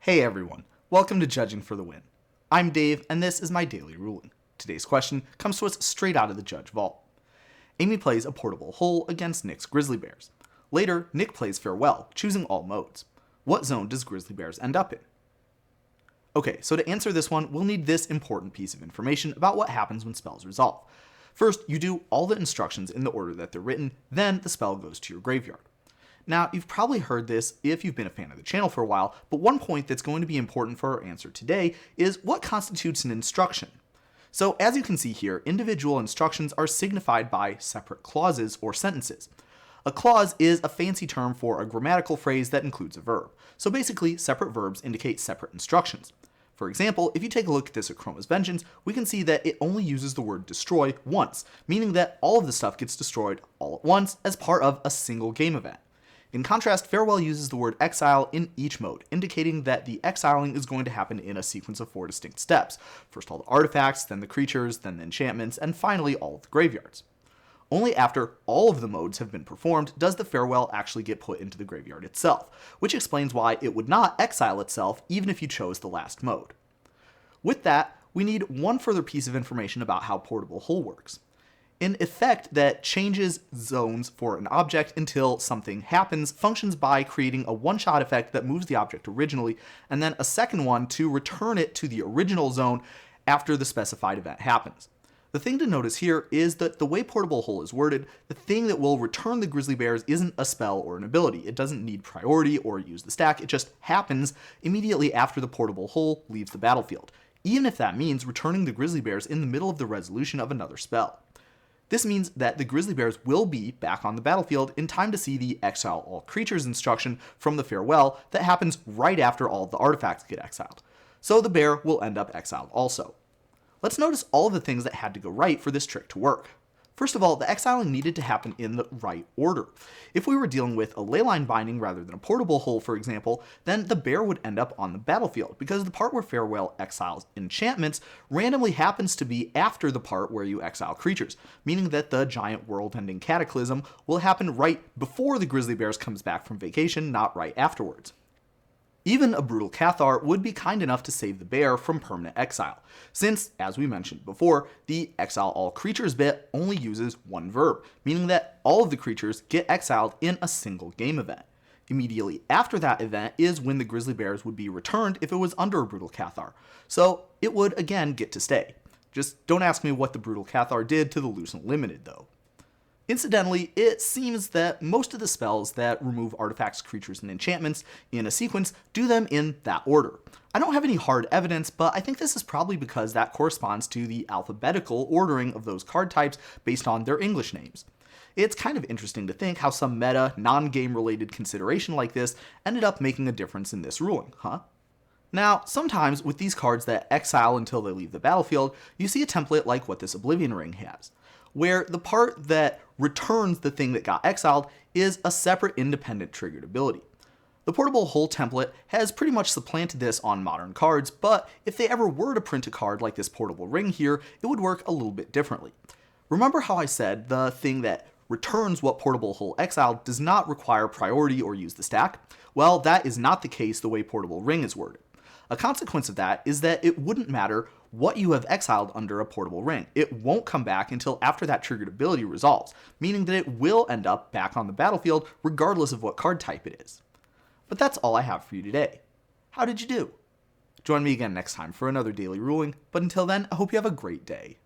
Hey everyone, welcome to Judging for the Win. I'm Dave, and this is my daily ruling. Today's question comes to us straight out of the Judge Vault. Amy plays a portable hole against Nick's Grizzly Bears. Later, Nick plays farewell, choosing all modes. What zone does Grizzly Bears end up in? Okay, so to answer this one, we'll need this important piece of information about what happens when spells resolve. First, you do all the instructions in the order that they're written, then the spell goes to your graveyard. Now, you've probably heard this if you've been a fan of the channel for a while, but one point that's going to be important for our answer today is what constitutes an instruction. So as you can see here, individual instructions are signified by separate clauses or sentences. A clause is a fancy term for a grammatical phrase that includes a verb. So basically, separate verbs indicate separate instructions. For example, if you take a look at this at Chroma's Vengeance, we can see that it only uses the word destroy once, meaning that all of the stuff gets destroyed all at once as part of a single game event. In contrast, Farewell uses the word exile in each mode, indicating that the exiling is going to happen in a sequence of 4 distinct steps. First all the artifacts, then the creatures, then the enchantments, and finally all of the graveyards. Only after all of the modes have been performed does the Farewell actually get put into the graveyard itself, which explains why it would not exile itself even if you chose the last mode. With that, we need one further piece of information about how Portable Hole works. An effect that changes zones for an object until something happens functions by creating a one-shot effect that moves the object originally, and then a second one to return it to the original zone after the specified event happens. The thing to notice here is that the way Portable Hole is worded, the thing that will return the Grizzly Bears isn't a spell or an ability. It doesn't need priority or use the stack, it just happens immediately after the Portable Hole leaves the battlefield, even if that means returning the Grizzly Bears in the middle of the resolution of another spell. This means that the Grizzly Bears will be back on the battlefield in time to see the Exile All Creatures instruction from the Farewell that happens right after all of the artifacts get exiled. So the bear will end up exiled also. Let's notice all of the things that had to go right for this trick to work. First of all, the exiling needed to happen in the right order. If we were dealing with a leyline binding rather than a portable hole, for example, then the bear would end up on the battlefield, because the part where Farewell exiles enchantments randomly happens to be after the part where you exile creatures, meaning that the giant world-ending cataclysm will happen right before the Grizzly Bears comes back from vacation, not right afterwards. Even a Brutal Cathar would be kind enough to save the bear from permanent exile, since, as we mentioned before, the Exile All Creatures bit only uses one verb, meaning that all of the creatures get exiled in a single game event. Immediately after that event is when the Grizzly Bears would be returned if it was under a Brutal Cathar, so it would again get to stay. Just don't ask me what the Brutal Cathar did to the Lucent Limited though. Incidentally, it seems that most of the spells that remove artifacts, creatures, and enchantments in a sequence do them in that order. I don't have any hard evidence, but I think this is probably because that corresponds to the alphabetical ordering of those card types based on their English names. It's kind of interesting to think how some meta, non-game related consideration like this ended up making a difference in this ruling, huh? Now, sometimes with these cards that exile until they leave the battlefield, you see a template like what this Oblivion Ring has, where the part that returns the thing that got exiled is a separate independent triggered ability. The Portable Hole template has pretty much supplanted this on modern cards, but if they ever were to print a card like this Portable Ring here, it would work a little bit differently. Remember how I said the thing that returns what Portable Hole exiled does not require priority or use the stack? Well, that is not the case the way Portable Ring is worded. A consequence of that is that it wouldn't matter what you have exiled under a Portable Ring. It won't come back until after that triggered ability resolves, meaning that it will end up back on the battlefield regardless of what card type it is. But that's all I have for you today. How did you do? Join me again next time for another daily ruling, but until then, I hope you have a great day.